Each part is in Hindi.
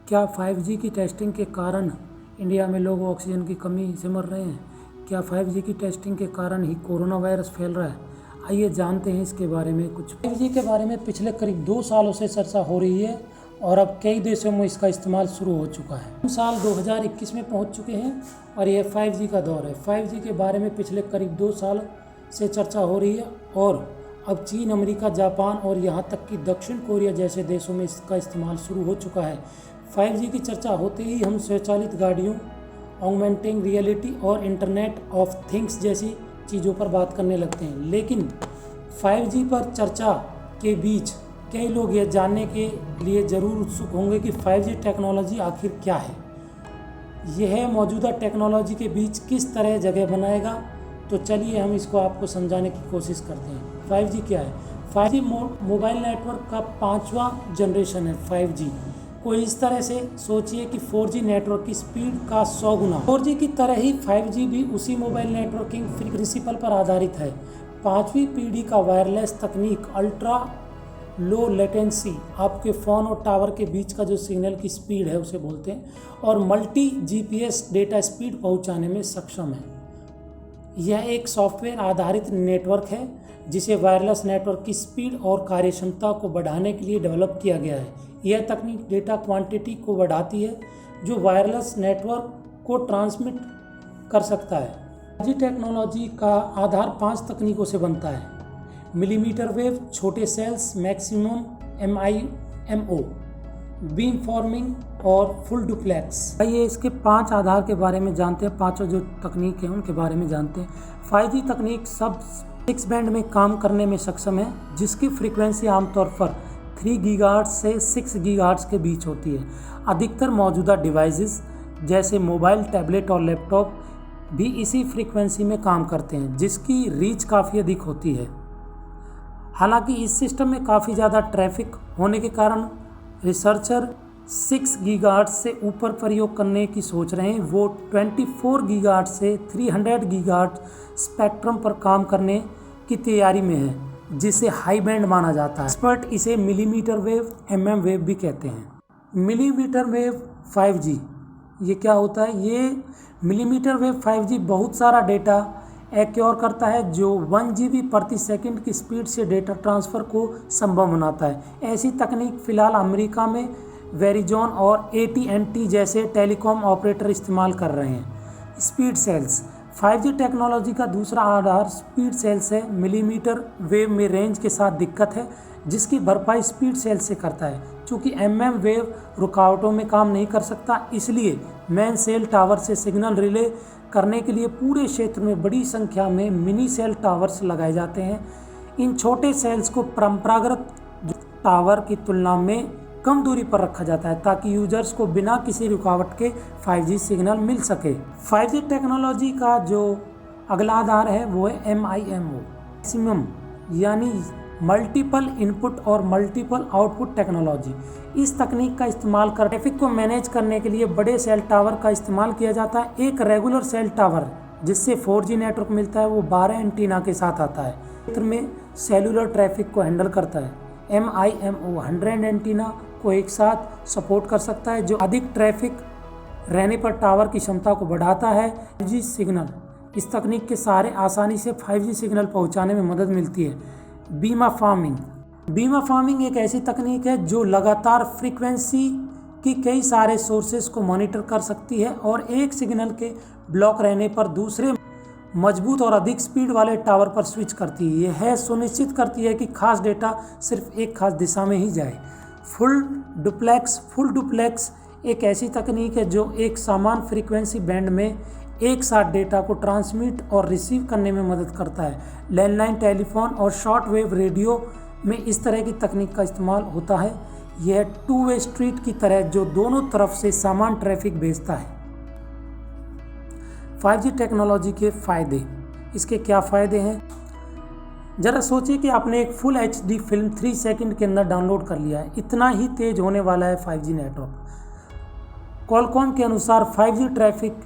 क्या 5G की टेस्टिंग के कारण इंडिया में लोग ऑक्सीजन की कमी से मर रहे हैं? क्या 5G की टेस्टिंग के कारण ही कोरोना वायरस फैल रहा है? आइए जानते हैं इसके बारे में कुछ। 5G के बारे में पिछले करीब 2 सालों से चर्चा हो रही है और अब कई देशों में इसका इस्तेमाल शुरू हो चुका है। हम साल 2021 में पहुंच चुके हैं और यह 5G का दौर है। 5G के बारे में पिछले करीब 2 साल से चर्चा हो रही है और अब चीन, अमेरिका, जापान और यहाँ तक कि दक्षिण कोरिया जैसे देशों में इसका इस्तेमाल शुरू हो चुका है। 5G की चर्चा होते ही हम स्वचालित गाड़ियों, ऑगमेंटिंग रियलिटी और इंटरनेट ऑफ थिंग्स जैसी चीज़ों पर बात करने लगते हैं। लेकिन 5G पर चर्चा के बीच कई लोग यह जानने के लिए ज़रूर उत्सुक होंगे कि 5G टेक्नोलॉजी आखिर क्या है, यह मौजूदा टेक्नोलॉजी के बीच किस तरह जगह बनाएगा। तो चलिए हम इसको आपको समझाने की कोशिश करते हैं। 5G क्या है? 5G मोबाइल नेटवर्क का 5वां जनरेशन है। 5G को इस तरह से सोचिए कि 4G नेटवर्क की स्पीड का 100 गुना। 4G की तरह ही 5G भी उसी मोबाइल नेटवर्किंग प्रिंसिपल पर आधारित है। 5वीं पीढ़ी का वायरलेस तकनीक अल्ट्रा लो लेटेंसी आपके फ़ोन और टावर के बीच का जो सिग्नल की स्पीड है उसे बोलते हैं, और मल्टी GPS डेटा स्पीड पहुंचाने में सक्षम है। यह एक सॉफ्टवेयर आधारित नेटवर्क है जिसे वायरलेस नेटवर्क की स्पीड और कार्यक्षमता को बढ़ाने के लिए डेवलप किया गया है। यह तकनीक डेटा क्वांटिटी को बढ़ाती है जो वायरलेस नेटवर्क को ट्रांसमिट कर सकता है। 5G टेक्नोलॉजी का आधार 5 तकनीकों से बनता है: मिलीमीटर वेव, छोटे cells, maximum MIMO, beam forming और फुल डुप्लेक्स। आइए इसके 5 आधार के बारे में जानते हैं। 5 जो तकनीक हैं उनके बारे में जानते हैं। 5G तकनीक सब 6 बैंड में काम करने में सक्षम है, जिसकी फ्रीक्वेंसी आमतौर पर 3 गीगाहर्ट्ज से 6 गीगाहर्ट्ज के बीच होती है। अधिकतर मौजूदा डिवाइसेस जैसे मोबाइल, टैबलेट और लैपटॉप भी इसी फ्रीक्वेंसी में काम करते हैं, जिसकी रीच काफ़ी अधिक होती है। हालांकि इस सिस्टम में काफ़ी ज़्यादा ट्रैफिक होने के कारण रिसर्चर 6 गीगाहर्ट्ज से ऊपर प्रयोग करने की सोच रहे हैं। वो 24 गीगाहर्ट्ज से 300 गीगाहर्ट्ज स्पेक्ट्रम पर काम करने की तैयारी में है, जिसे हाई बैंड माना जाता है। एक्सपर्ट इसे मिलीमीटर वेव, MM वेव भी कहते हैं। मिलीमीटर वेव 5G ये क्या होता है? ये मिलीमीटर वेव 5G बहुत सारा डेटा एक्योर करता है, जो 1 GB प्रति सेकंड की स्पीड से डेटा ट्रांसफ़र को संभव बनाता है। ऐसी तकनीक फ़िलहाल अमेरिका में वेरिजोन और AT&T जैसे टेलीकॉम ऑपरेटर इस्तेमाल कर रहे हैं। स्पीड सेल्स 5G टेक्नोलॉजी का दूसरा आधार स्पीड सेल्स है। मिलीमीटर वेव में रेंज के साथ दिक्कत है, जिसकी भरपाई स्पीड सेल से करता है। चूँकि MM वेव रुकावटों में काम नहीं कर सकता, इसलिए मेन सेल टावर से सिग्नल रिले करने के लिए पूरे क्षेत्र में बड़ी संख्या में मिनी सेल टावर्स लगाए जाते हैं। इन छोटे सेल्स को परंपरागत टावर की तुलना में कम दूरी पर रखा जाता है, ताकि यूजर्स को बिना किसी रुकावट के 5G सिग्नल मिल सके। 5G टेक्नोलॉजी का जो अगला आधार है वो है MIMO, मैक्सिमम यानी मल्टीपल इनपुट और मल्टीपल आउटपुट टेक्नोलॉजी। इस तकनीक का इस्तेमाल कर ट्रैफिक को मैनेज करने के लिए बड़े सेल टावर का इस्तेमाल किया जाता है। एक रेगुलर सेल टावर जिससे 4G नेटवर्क मिलता है वो 12 एंटीना के साथ आता है। क्षेत्र में सेलुलर ट्रैफिक को हैंडल करता है। MIMO 100 एंटीना को एक साथ सपोर्ट कर सकता है, जो अधिक ट्रैफिक रहने पर टावर की क्षमता को बढ़ाता है। 5G सिग्नल, इस तकनीक के सहारे आसानी से 5G सिग्नल पहुंचाने में मदद मिलती है। बीमा फार्मिंग एक ऐसी तकनीक है जो लगातार फ्रीक्वेंसी की कई सारे सोर्सेज को मॉनिटर कर सकती है और एक सिग्नल के ब्लॉक रहने पर दूसरे मजबूत और अधिक स्पीड वाले टावर पर स्विच करती है। यह सुनिश्चित करती है कि खास डेटा सिर्फ एक खास दिशा में ही जाए। फुल डुप्लेक्स एक ऐसी तकनीक है जो एक समान फ्रीक्वेंसी बैंड में एक साथ डेटा को ट्रांसमिट और रिसीव करने में मदद करता है। लैंडलाइन टेलीफोन और शॉर्ट वेव रेडियो में इस तरह की तकनीक का इस्तेमाल होता है। यह 2-वे स्ट्रीट की तरह जो दोनों तरफ से समान ट्रैफिक भेजता है। 5G टेक्नोलॉजी के फ़ायदे, इसके क्या फ़ायदे हैं? ज़रा सोचिए कि आपने एक फुल HD फिल्म 3 सेकंड के अंदर डाउनलोड कर लिया है। इतना ही तेज़ होने वाला है 5G नेटवर्क। क्वालकॉम के अनुसार 5G ट्रैफिक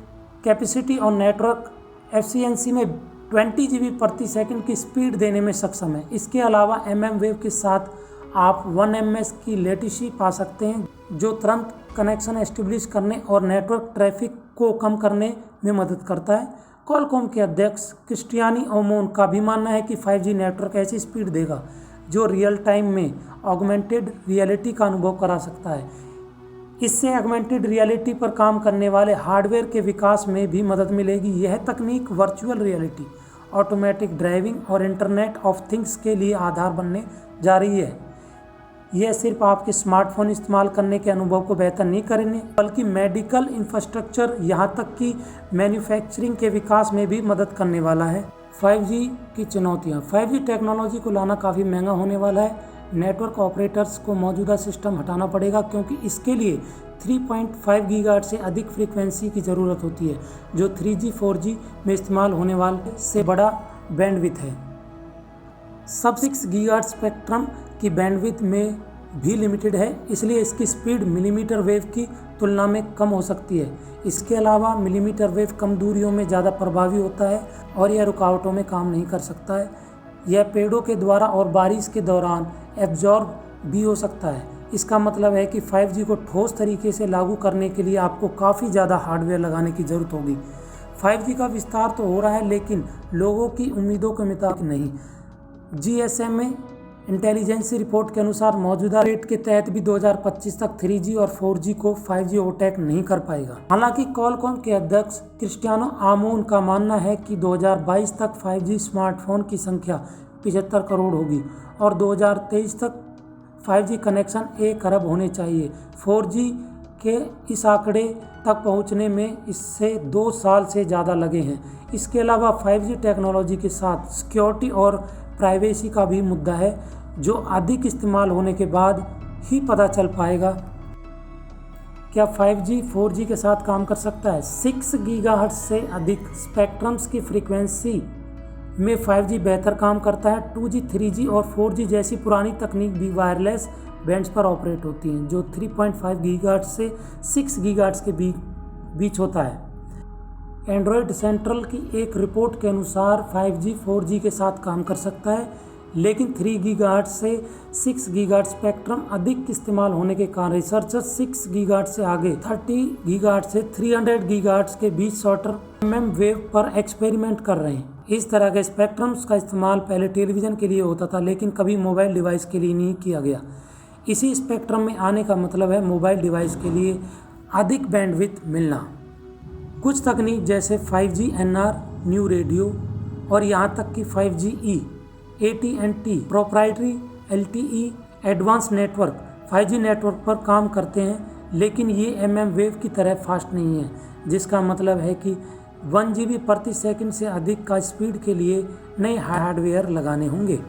कैपेसिटी और नेटवर्क एफिशिएंसी में 20 GB प्रति सेकंड की स्पीड देने में सक्षम है। इसके अलावा MM वेव के साथ आप 1 ms की लेटेंसी पा सकते हैं, जो तुरंत कनेक्शन एस्टेब्लिश करने और नेटवर्क ट्रैफिक को कम करने में मदद करता है। क्वालकॉम के अध्यक्ष क्रिस्टियानो ओमोन का भी मानना है कि 5G नेटवर्क ऐसी स्पीड देगा जो रियल टाइम में ऑगमेंटेड रियलिटी का अनुभव करा सकता है। इससे ऑगमेंटेड रियलिटी पर काम करने वाले हार्डवेयर के विकास में भी मदद मिलेगी। यह तकनीक वर्चुअल रियलिटी, ऑटोमेटिक ड्राइविंग और इंटरनेट ऑफ थिंग्स के लिए आधार बनने जा रही है। यह सिर्फ आपके स्मार्टफोन इस्तेमाल करने के अनुभव को बेहतर नहीं करेंगे, बल्कि मेडिकल इंफ्रास्ट्रक्चर यहाँ तक कि मैन्युफैक्चरिंग के विकास में भी मदद करने वाला है। 5G की चुनौतियाँ। 5G टेक्नोलॉजी को लाना काफ़ी महंगा होने वाला है। नेटवर्क ऑपरेटर्स को मौजूदा सिस्टम हटाना पड़ेगा क्योंकि इसके लिए 3.5 गीगाहर्ट्ज़ से अधिक फ्रीक्वेंसी की ज़रूरत होती है, जो 3G 4G में इस्तेमाल होने वाले से बड़ा बैंडविड्थ है। सब 6 गीगाहर्ट्ज़ स्पेक्ट्रम की बैंडविड्थ में भी लिमिटेड है, इसलिए इसकी स्पीड मिलीमीटर वेव की तुलना में कम हो सकती है। इसके अलावा मिलीमीटर वेव कम दूरियों में ज़्यादा प्रभावी होता है और यह रुकावटों में काम नहीं कर सकता है। यह पेड़ों के द्वारा और बारिश के दौरान एब्जॉर्ब भी हो सकता है। इसका मतलब है कि 5G को ठोस तरीके से लागू करने के लिए आपको काफ़ी ज़्यादा हार्डवेयर लगाने की ज़रूरत होगी। 5G का विस्तार तो हो रहा है, लेकिन लोगों की उम्मीदों के मुताबिक नहीं। GSMA इंटेलिजेंस रिपोर्ट के अनुसार मौजूदा रेट के तहत भी 2025 तक 3G और 4G को 5G ओवरटेक नहीं कर पाएगा। हालांकि क्वालकॉम के अध्यक्ष क्रिस्टियानो ओमोन का मानना है कि 2022 तक 5G स्मार्टफोन की संख्या 75 करोड़ होगी और 2023 तक 5G कनेक्शन 1 अरब होने चाहिए। 4G के इस आंकड़े तक पहुंचने में इससे 2 साल से ज़्यादा लगे हैं। इसके अलावा 5G टेक्नोलॉजी के साथ सिक्योरिटी और प्राइवेसी का भी मुद्दा है, जो अधिक इस्तेमाल होने के बाद ही पता चल पाएगा। क्या 5G 4G के साथ काम कर सकता है? 6 गीगाहर्ट्ज़ से अधिक स्पेक्ट्रम्स की फ्रीक्वेंसी में 5G बेहतर काम करता है। 2G 3G और 4G जैसी पुरानी तकनीक भी वायरलेस बैंड्स पर ऑपरेट होती हैं, जो 3.5 गीगाहर्ट्ज़ से 6 गीगाहर्ट्ज़ के बीच होता है। एंड्रॉयड सेंट्रल की एक रिपोर्ट के अनुसार 5G 4G के साथ काम कर सकता है, लेकिन 3 गीगाहर्ट्ज़ से 6 गीगाहर्ट्ज़ स्पेक्ट्रम अधिक इस्तेमाल होने के कारण रिसर्चर्स 6 गीगाहर्ट्ज़ से आगे 30 गीगाहर्ट्ज़ से 300 गीगाहर्ट्ज़ के बीच शॉर्टर MM वेव पर एक्सपेरिमेंट कर रहे हैं। इस तरह के स्पेक्ट्रम्स का इस्तेमाल पहले टेलीविज़न के लिए होता था, लेकिन कभी मोबाइल डिवाइस के लिए नहीं किया गया। इसी स्पेक्ट्रम में आने का मतलब है मोबाइल डिवाइस के लिए अधिक बैंडविड्थ मिलना। कुछ तकनीक जैसे 5G NR, न्यू रेडियो और यहाँ तक कि 5G AT&T proprietary LTE advance network 5G network पर काम करते हैं, लेकिन ये MM वेव की तरह फास्ट नहीं है, जिसका मतलब है कि 1 GB प्रति सेकंड से अधिक का स्पीड के लिए नए हार्डवेयर लगाने होंगे।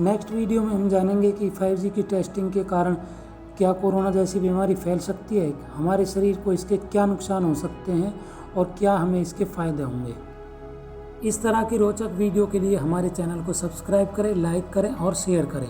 नेक्स्ट वीडियो में हम जानेंगे कि 5G की टेस्टिंग के कारण क्या कोरोना जैसी बीमारी फैल सकती है, हमारे शरीर को इसके क्या नुकसान हो सकते हैं और क्या हमें इसके फ़ायदे होंगे। इस तरह की रोचक वीडियो के लिए हमारे चैनल को सब्सक्राइब करें, लाइक करें और शेयर करें।